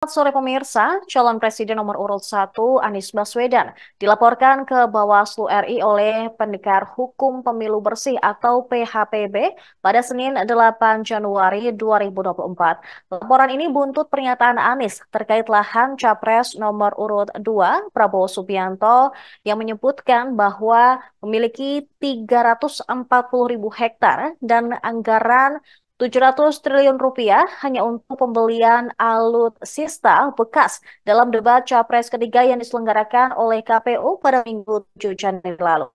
Selamat sore pemirsa, calon presiden nomor urut 1 Anies Baswedan dilaporkan ke Bawaslu RI oleh Pendekar Hukum Pemilu Bersih atau PHPB pada Senin 8 Januari 2024. Laporan ini buntut pernyataan Anies terkait lahan Capres nomor urut 2 Prabowo Subianto yang menyebutkan bahwa memiliki 340.000 hektar dan anggaran 700 triliun rupiah hanya untuk pembelian alutsista bekas dalam debat Capres ketiga yang diselenggarakan oleh KPU pada Minggu 7 Januari lalu.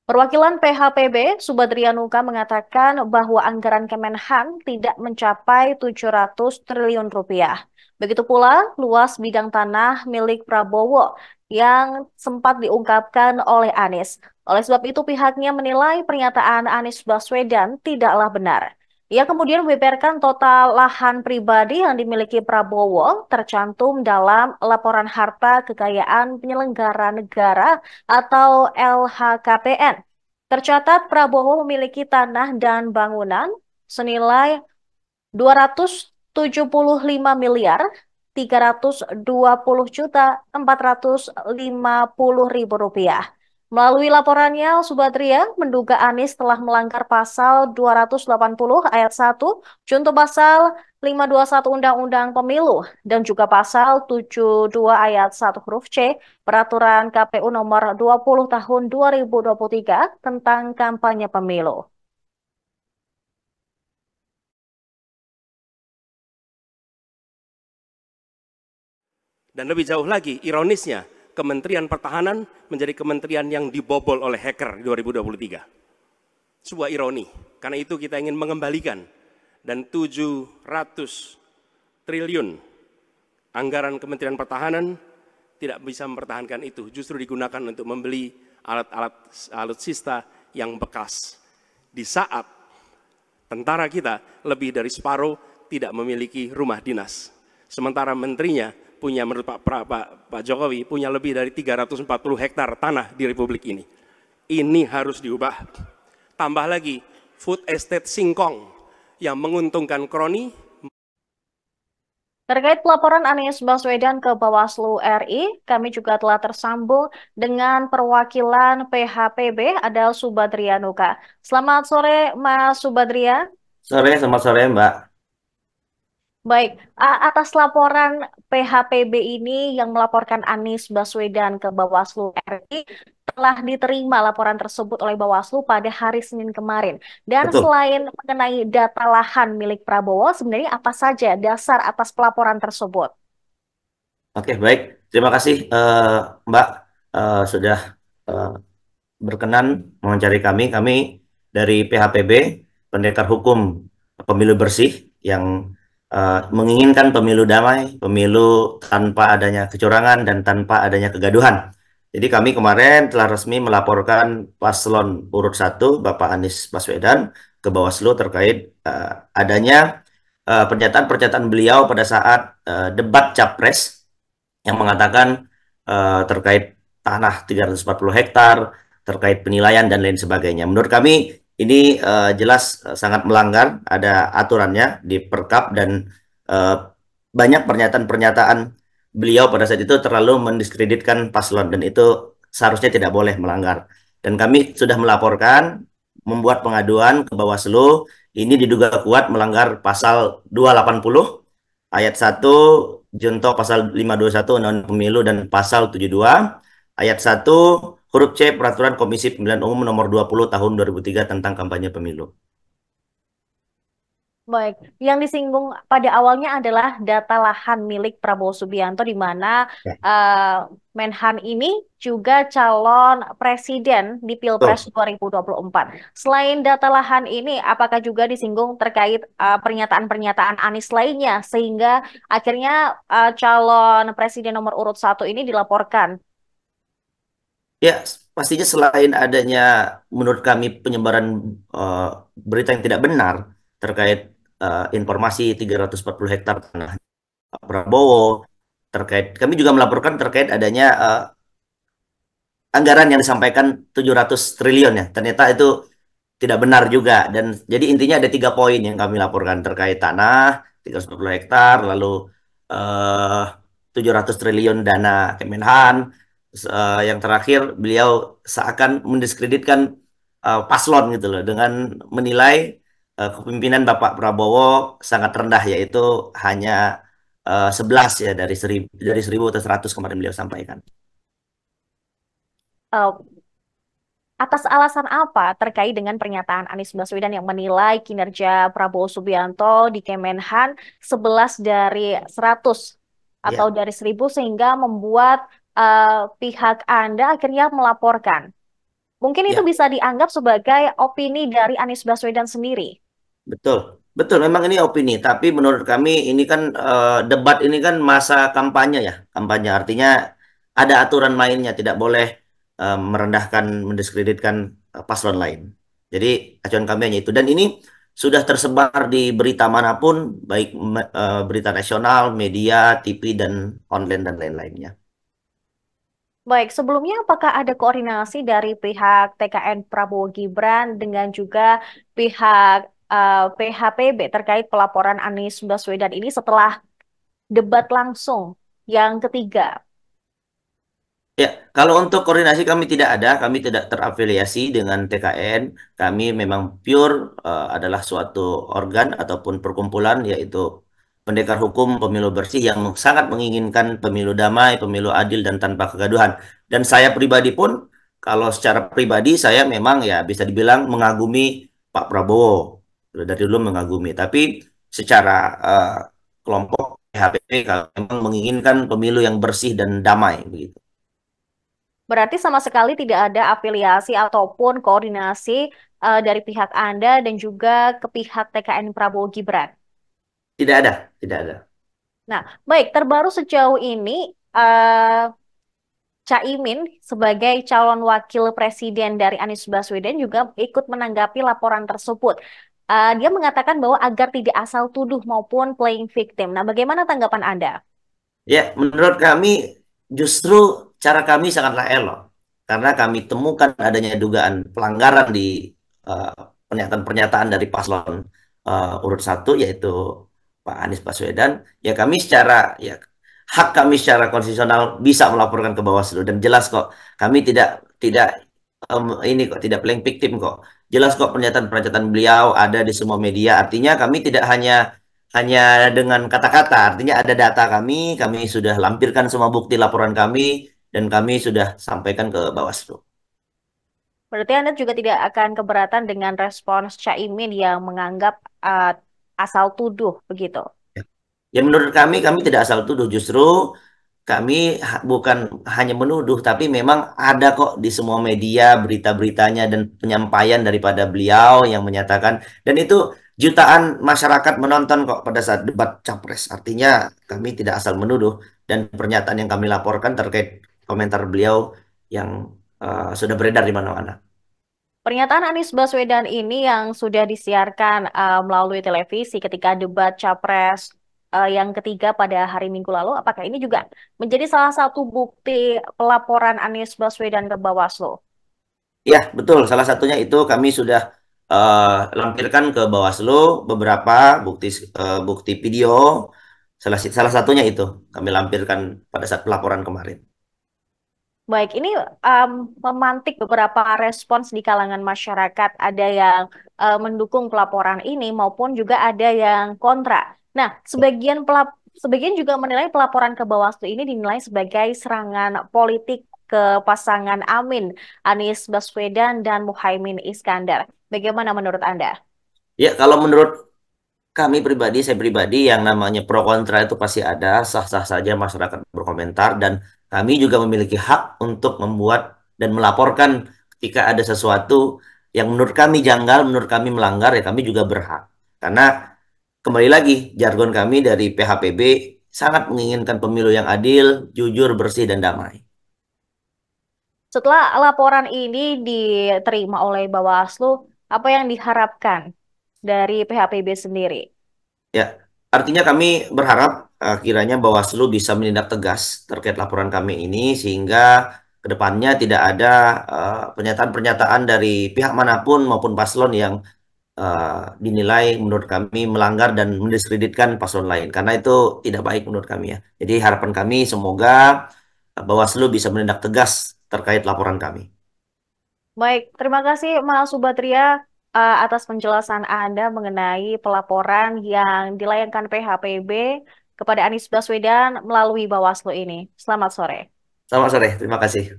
Perwakilan PHPB, Subadrianuka mengatakan bahwa anggaran Kemenhan tidak mencapai 700 triliun rupiah. Begitu pula luas bidang tanah milik Prabowo yang sempat diungkapkan oleh Anies. Oleh sebab itu pihaknya menilai pernyataan Anies Baswedan tidaklah benar. Ia kemudian membeberkan total lahan pribadi yang dimiliki Prabowo tercantum dalam laporan harta kekayaan penyelenggara negara atau LHKPN. Tercatat Prabowo memiliki tanah dan bangunan senilai 275 miliar 320 juta 450 ribu rupiah. Melalui laporannya, Subadria menduga Anies telah melanggar pasal 280 ayat 1, junto pasal 521 Undang-Undang Pemilu, dan juga pasal 72 ayat 1 huruf C Peraturan KPU nomor 20 tahun 2023 tentang kampanye pemilu. Dan lebih jauh lagi, ironisnya, Kementerian Pertahanan menjadi kementerian yang dibobol oleh hacker di 2023. Sebuah ironi, karena itu kita ingin mengembalikan dan 700 triliun anggaran Kementerian Pertahanan tidak bisa mempertahankan itu, justru digunakan untuk membeli alat-alat alutsista yang bekas. Di saat tentara kita lebih dari separuh tidak memiliki rumah dinas. Sementara menterinya punya, menurut Pak Jokowi, punya lebih dari 340 hektar tanah di Republik ini. Ini harus diubah. Tambah lagi, food estate singkong yang menguntungkan kroni. Terkait pelaporan Anies Baswedan ke Bawaslu RI, kami juga telah tersambung dengan perwakilan PHPB, ada Subadrianuka. Selamat sore, Mas Subadria. Selamat sore Mbak. Baik, atas laporan PHPB ini yang melaporkan Anies Baswedan ke Bawaslu RI, telah diterima laporan tersebut oleh Bawaslu pada hari Senin kemarin. Dan Betul. selain mengenai data lahan milik Prabowo, sebenarnya apa saja dasar atas pelaporan tersebut? Oke, baik. Terima kasih Mbak sudah eh, berkenan mewawancari kami. Kami dari PHPB, Pendekar Hukum Pemilu Bersih, yang menginginkan pemilu damai, pemilu tanpa adanya kecurangan dan tanpa adanya kegaduhan. Jadi kami kemarin telah resmi melaporkan paslon urut 1 Bapak Anies Baswedan ke Bawaslu terkait adanya pernyataan-pernyataan beliau pada saat debat Capres yang mengatakan terkait tanah 340 hektar, terkait penilaian dan lain sebagainya. Menurut kami ini jelas sangat melanggar, ada aturannya di Perkap, dan uh, banyak pernyataan-pernyataan beliau pada saat itu terlalu mendiskreditkan paslon, dan itu seharusnya tidak boleh melanggar. Dan kami sudah melaporkan, membuat pengaduan ke Bawaslu, ini diduga kuat melanggar pasal 280 ayat 1 junto pasal 521 Undang-Undang Pemilu dan pasal 72 ayat 1 huruf C Peraturan Komisi Pemilihan Umum nomor 20 tahun 2003 tentang kampanye pemilu. Baik, yang disinggung pada awalnya adalah data lahan milik Prabowo Subianto di mana Ya. Menhan ini juga calon presiden di Pilpres Betul. 2024. Selain data lahan ini, apakah juga disinggung terkait pernyataan-pernyataan Anies lainnya sehingga akhirnya calon presiden nomor urut 1 ini dilaporkan? Ya, pastinya selain adanya menurut kami penyebaran eh, berita yang tidak benar terkait informasi 340 hektar tanah Prabowo, terkait kami juga melaporkan terkait adanya anggaran yang disampaikan 700 triliun ya. Ternyata itu tidak benar juga. Dan jadi intinya ada 3 poin yang kami laporkan terkait tanah, 340 hektar, lalu 700 triliun dana Kemenhan. Yang terakhir beliau seakan mendiskreditkan paslon gitu loh dengan menilai kepemimpinan Bapak Prabowo sangat rendah, yaitu hanya 11 ya dari 1000 atau 100 kemarin beliau sampaikan. Eh, Atas alasan apa terkait dengan pernyataan Anies Baswedan yang menilai kinerja Prabowo Subianto di Kemenhan 11 dari 100 atau Ya, dari 1000 sehingga membuat pihak Anda akhirnya melaporkan? Mungkin itu ya. bisa dianggap sebagai opini dari Anies Baswedan sendiri. Betul, betul. Memang ini opini, tapi menurut kami ini kan debat ini kan masa kampanye ya, kampanye artinya ada aturan mainnya, tidak boleh merendahkan, mendiskreditkan paslon lain. Jadi acuan kami hanya itu, dan ini sudah tersebar di berita manapun, baik berita nasional, media, TV dan online dan lain-lainnya. Baik, sebelumnya apakah ada koordinasi dari pihak TKN Prabowo Gibran dengan juga pihak PHPB terkait pelaporan Anies Baswedan ini setelah debat langsung yang ketiga? Ya, kalau untuk koordinasi kami tidak ada, kami tidak terafiliasi dengan TKN. Kami memang pure adalah suatu organ ataupun perkumpulan, yaitu pendekar hukum pemilu bersih yang sangat menginginkan pemilu damai, pemilu adil dan tanpa kegaduhan. Dan saya pribadi pun, kalau secara pribadi saya memang ya bisa dibilang mengagumi Pak Prabowo, dari dulu mengagumi. Tapi secara kelompok PHP kalau memang menginginkan pemilu yang bersih dan damai begitu. Berarti sama sekali tidak ada afiliasi ataupun koordinasi dari pihak Anda dan juga ke pihak TKN Prabowo Gibran. Tidak ada, tidak ada. Nah, baik, terbaru sejauh ini eh, Caimin sebagai calon wakil presiden dari Anies Baswedan juga ikut menanggapi laporan tersebut. Dia mengatakan bahwa agar tidak asal tuduh maupun playing victim. Nah, bagaimana tanggapan Anda? Ya, menurut kami justru cara kami sangatlah elok. Karena kami temukan adanya dugaan pelanggaran di eh, pernyataan-pernyataan dari paslon urut satu, yaitu Pak Anies Baswedan. Ya kami secara, ya hak kami secara konstitusional bisa melaporkan ke Bawaslu, dan jelas kok kami tidak tidak ini kok tidak playing victim kok. Jelas kok pernyataan-pernyataan beliau ada di semua media. Artinya kami tidak hanya hanya dengan kata-kata, artinya ada data kami sudah lampirkan semua bukti laporan kami, dan kami sudah sampaikan ke Bawaslu. Berarti Anda juga tidak akan keberatan dengan respons Caimin yang menganggap asal tuduh begitu. Ya menurut kami tidak asal tuduh, justru kami bukan hanya menuduh, tapi memang ada kok di semua media berita-beritanya dan penyampaian daripada beliau yang menyatakan, dan itu jutaan masyarakat menonton kok pada saat debat Capres. Artinya kami tidak asal menuduh, dan pernyataan yang kami laporkan terkait komentar beliau yang sudah beredar di mana-mana. Pernyataan Anies Baswedan ini yang sudah disiarkan melalui televisi ketika debat Capres yang ketiga pada hari Minggu lalu, apakah ini juga menjadi salah satu bukti pelaporan Anies Baswedan ke Bawaslu? Ya, betul. Salah satunya itu kami sudah lampirkan ke Bawaslu beberapa bukti bukti video. Salah satunya itu kami lampirkan pada saat pelaporan kemarin. Baik, ini memantik beberapa respons di kalangan masyarakat. Ada yang mendukung pelaporan ini maupun juga ada yang kontra. Nah, sebagian juga menilai pelaporan ke Bawaslu ini dinilai sebagai serangan politik ke pasangan Amin, Anies Baswedan dan Muhaimin Iskandar. Bagaimana menurut Anda? Ya, kalau menurut kami pribadi, saya pribadi, yang namanya pro kontra itu pasti ada, sah-sah saja masyarakat berkomentar, dan kami juga memiliki hak untuk membuat dan melaporkan ketika ada sesuatu yang menurut kami janggal, menurut kami melanggar, ya kami juga berhak. Karena kembali lagi, jargon kami dari PHPB sangat menginginkan pemilu yang adil, jujur, bersih, dan damai. Setelah laporan ini diterima oleh Bawaslu, apa yang diharapkan dari PHPB sendiri? Ya, artinya kami berharap kiranya Bawaslu bisa menindak tegas terkait laporan kami ini, sehingga ke depannya tidak ada pernyataan-pernyataan dari pihak manapun maupun paslon yang dinilai menurut kami melanggar dan mendiskreditkan paslon lain karena itu tidak baik menurut kami ya. Jadi harapan kami semoga Bawaslu bisa menindak tegas terkait laporan kami. Baik, terima kasih Mas Subatria atas penjelasan Anda mengenai pelaporan yang dilayangkan PHPB kepada Anies Baswedan melalui Bawaslu ini. Selamat sore. Selamat sore, terima kasih.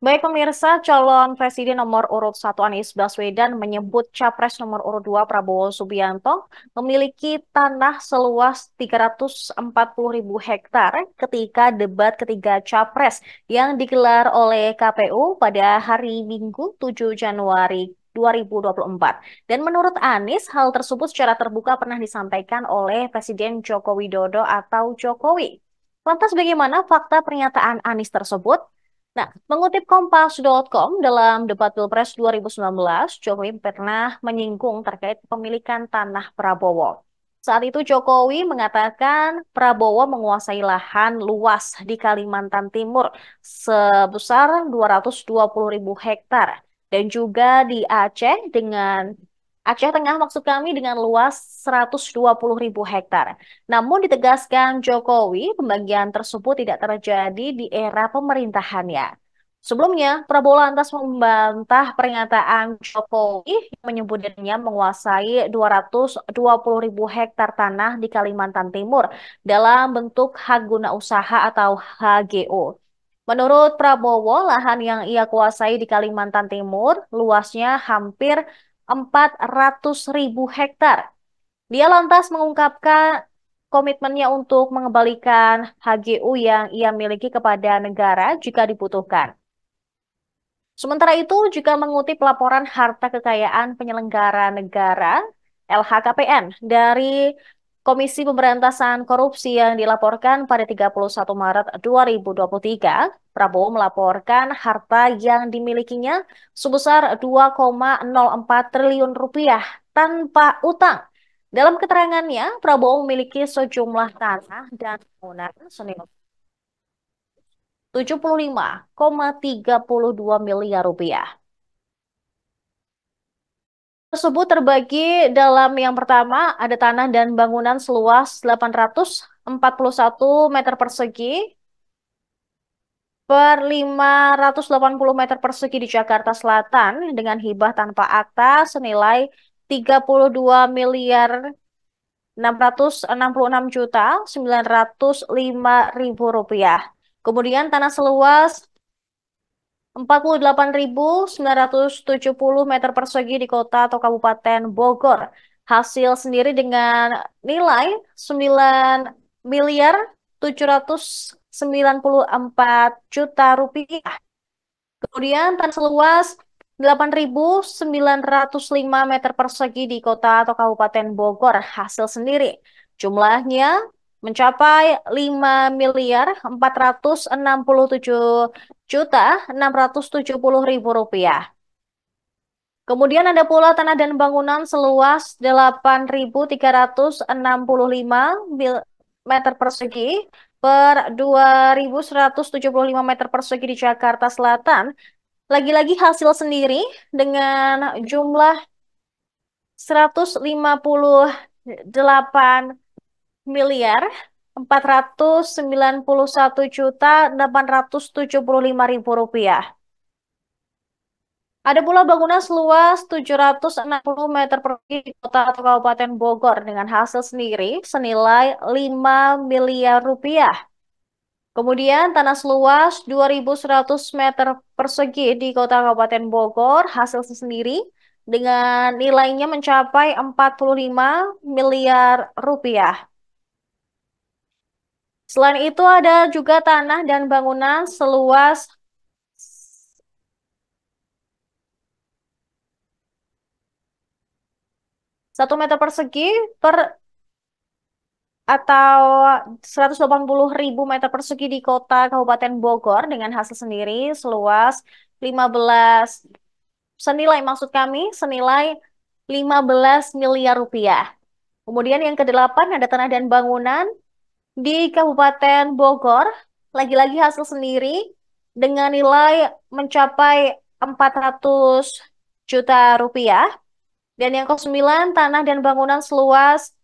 Baik pemirsa, calon presiden nomor urut 1 Anies Baswedan menyebut capres nomor urut 2 Prabowo Subianto memiliki tanah seluas 340.000 hektar ketika debat ketiga capres yang digelar oleh KPU pada hari Minggu 7 Januari 2024. Dan menurut Anies, hal tersebut secara terbuka pernah disampaikan oleh Presiden Joko Widodo atau Jokowi. Lantas bagaimana fakta pernyataan Anies tersebut? Nah, mengutip Kompas.com dalam debat Pilpres 2019, Jokowi pernah menyinggung terkait pemilikan tanah Prabowo. Saat itu Jokowi mengatakan Prabowo menguasai lahan luas di Kalimantan Timur sebesar 220.000 hektar dan juga di Aceh Tengah maksud kami dengan luas 120.000 hektar. Namun ditegaskan Jokowi, pembagian tersebut tidak terjadi di era pemerintahannya. Sebelumnya, Prabowo lantas membantah pernyataan Jokowi yang menyebut dirinya menguasai 220.000 hektar tanah di Kalimantan Timur dalam bentuk hak guna usaha atau HGO. Menurut Prabowo, lahan yang ia kuasai di Kalimantan Timur luasnya hampir 400.000 hektar. Dia lantas mengungkapkan komitmennya untuk mengembalikan HGU yang ia miliki kepada negara jika dibutuhkan. Sementara itu, juga mengutip laporan harta kekayaan penyelenggara negara (LHKPN) dari Komisi Pemberantasan Korupsi yang dilaporkan pada 31 Maret 2023, Prabowo melaporkan harta yang dimilikinya sebesar 2,04 triliun rupiah tanpa utang. Dalam keterangannya, Prabowo memiliki sejumlah tanah dan bangunan senilai 75,32 miliar rupiah. Tersebut terbagi dalam yang pertama ada tanah dan bangunan seluas 841 meter persegi per 580 meter persegi di Jakarta Selatan dengan hibah tanpa akta senilai 32 miliar 666.905.000 rupiah. Kemudian tanah seluas 48.970 meter persegi di kota atau Kabupaten Bogor. Hasil sendiri dengan nilai 9 miliar 794 juta rupiah. Kemudian tanah seluas 8.905 meter persegi di kota atau Kabupaten Bogor. Hasil sendiri jumlahnya mencapai 5 miliar 467 juta 670.000 rupiah. Kemudian ada pula tanah dan bangunan seluas 8.365 meter persegi per 2.175 meter persegi di Jakarta Selatan. Lagi-lagi hasil sendiri dengan jumlah 158 miliar 491 juta 875.000 rupiah. Ada pula bangunan seluas 760 meter persegi di kota atau Kabupaten Bogor dengan hasil sendiri senilai 5 miliar rupiah. Kemudian tanah seluas 2.100 meter persegi di kota Kabupaten Bogor hasil sendiri dengan nilainya mencapai 45 miliar rupiah. Selain itu ada juga tanah dan bangunan seluas 1 meter persegi per atau 180.000 meter persegi di kota Kabupaten Bogor dengan hasil sendiri seluas 15 senilai maksud kami senilai 15 miliar rupiah. Kemudian yang kedelapan ada tanah dan bangunan di Kabupaten Bogor, lagi-lagi hasil sendiri dengan nilai mencapai 400 juta rupiah. Dan yang ke-9, tanah dan bangunan seluas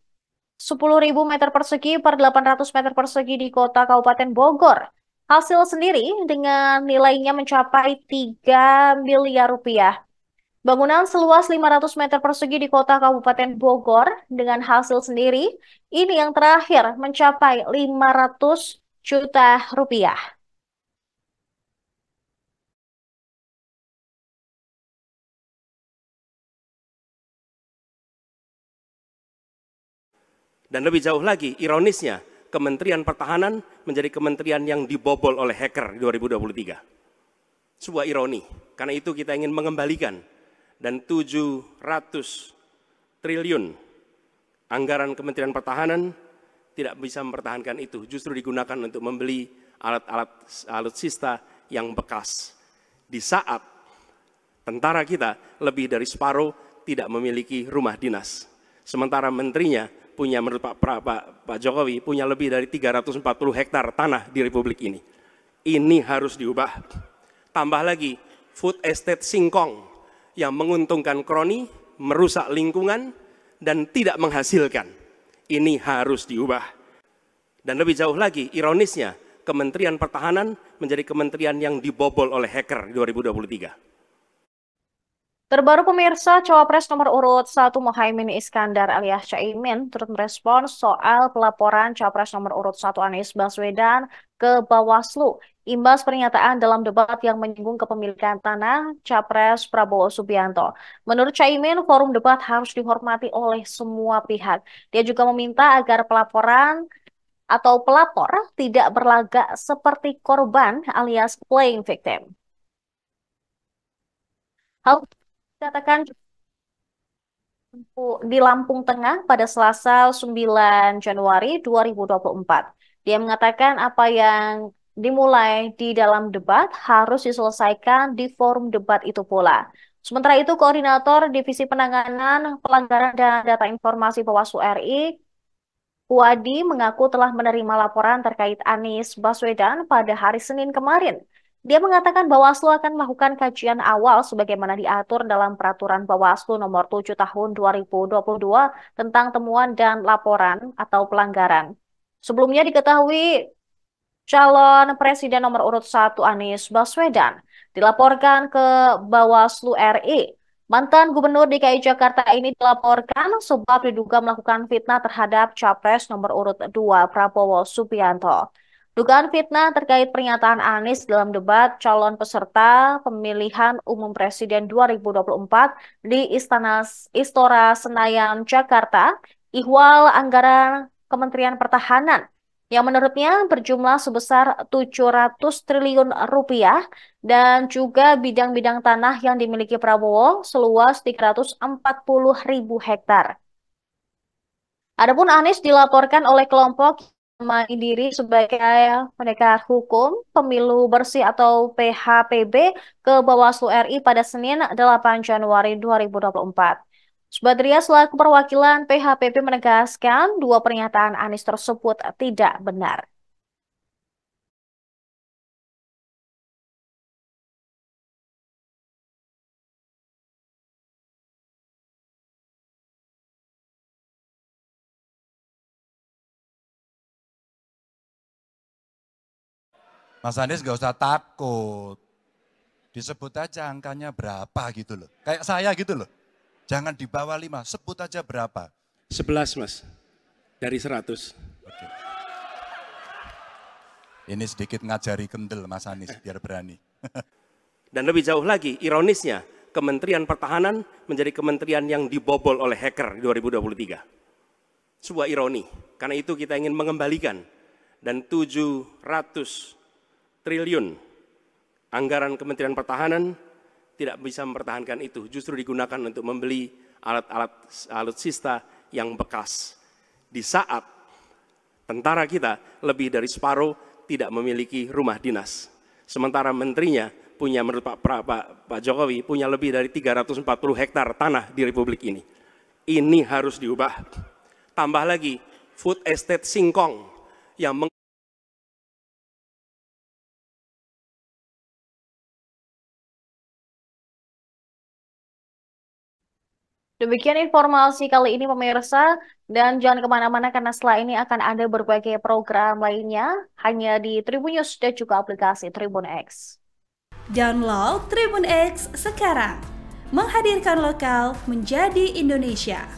10.000 meter persegi per 800 meter persegi di kota Kabupaten Bogor. Hasil sendiri dengan nilainya mencapai 3 miliar rupiah. Bangunan seluas 500 meter persegi di kota Kabupaten Bogor dengan hasil sendiri ini yang terakhir mencapai 500 juta rupiah. Dan lebih jauh lagi, ironisnya, Kementerian Pertahanan menjadi kementerian yang dibobol oleh hacker di 2023. Sebuah ironi, karena itu kita ingin mengembalikan dan 700 triliun anggaran Kementerian Pertahanan tidak bisa mempertahankan itu, justru digunakan untuk membeli alat-alat alutsista yang bekas. Di saat tentara kita lebih dari separuh tidak memiliki rumah dinas. Sementara menterinya punya, menurut Pak Jokowi, punya lebih dari 340 hektar tanah di Republik ini. Ini harus diubah. Tambah lagi, food estate singkong yang menguntungkan kroni, merusak lingkungan, dan tidak menghasilkan. Ini harus diubah. Dan lebih jauh lagi, ironisnya, Kementerian Pertahanan menjadi kementerian yang dibobol oleh hacker di 2023. Terbaru pemirsa, Cawapres nomor urut 1 Muhaimin Iskandar alias Caimin turut merespons soal pelaporan Cawapres nomor urut 1 Anies Baswedan ke Bawaslu. Imbas pernyataan dalam debat yang menyinggung kepemilikan tanah Capres Prabowo Subianto. Menurut Caimin, forum debat harus dihormati oleh semua pihak. Dia juga meminta agar pelaporan atau pelapor tidak berlagak seperti korban alias playing victim. Hal dikatakan di Lampung Tengah pada Selasa 9 Januari 2024. Dia mengatakan apa yang dimulai di dalam debat harus diselesaikan di forum debat itu pula. Sementara itu, Koordinator Divisi Penanganan Pelanggaran dan Data Informasi Bawaslu RI, Puadi, mengaku telah menerima laporan terkait Anies Baswedan pada hari Senin kemarin. Dia mengatakan Bawaslu akan melakukan kajian awal sebagaimana diatur dalam Peraturan Bawaslu Nomor 7 Tahun 2022 tentang temuan dan laporan atau pelanggaran. Sebelumnya diketahui calon Presiden nomor urut 1 Anies Baswedan dilaporkan ke Bawaslu RI. Mantan Gubernur DKI Jakarta ini dilaporkan sebab diduga melakukan fitnah terhadap Capres nomor urut 2 Prabowo Subianto. Dugaan fitnah terkait pernyataan Anies dalam debat calon peserta pemilihan umum Presiden 2024 di Istora Senayan, Jakarta, ihwal anggaran Kementerian Pertahanan yang menurutnya berjumlah sebesar 700 triliun rupiah dan juga bidang-bidang tanah yang dimiliki Prabowo seluas 340.000 hektar. Adapun Anies dilaporkan oleh kelompok diri sebagai pendekar hukum pemilu bersih atau PHPB ke Bawaslu RI pada Senin 8 Januari 2024. Subadria selaku perwakilan PHPB menegaskan dua pernyataan Anies tersebut tidak benar. Mas Anies gak usah takut, disebut aja angkanya berapa gitu loh. Kayak saya gitu loh, jangan di bawah 5, sebut aja berapa. 11 Mas, dari 100. Oke. Ini sedikit ngajari kendel Mas Anies biar berani. Dan lebih jauh lagi, ironisnya, Kementerian Pertahanan menjadi kementerian yang dibobol oleh hacker di 2023. Sebuah ironi, karena itu kita ingin mengembalikan dan 700 triliun anggaran Kementerian Pertahanan tidak bisa mempertahankan itu, justru digunakan untuk membeli alat-alat alutsista yang bekas. Di saat tentara kita lebih dari separuh tidak memiliki rumah dinas. Sementara menterinya punya, menurut Pak Jokowi, punya lebih dari 340 hektar tanah di Republik ini. Ini harus diubah. Tambah lagi, food estate singkong yang Demikian informasi kali ini pemirsa, dan jangan kemana-mana karena setelah ini akan ada berbagai program lainnya hanya di Tribun News dan juga aplikasi Tribun X. Download Tribun X sekarang, menghadirkan lokal menjadi Indonesia.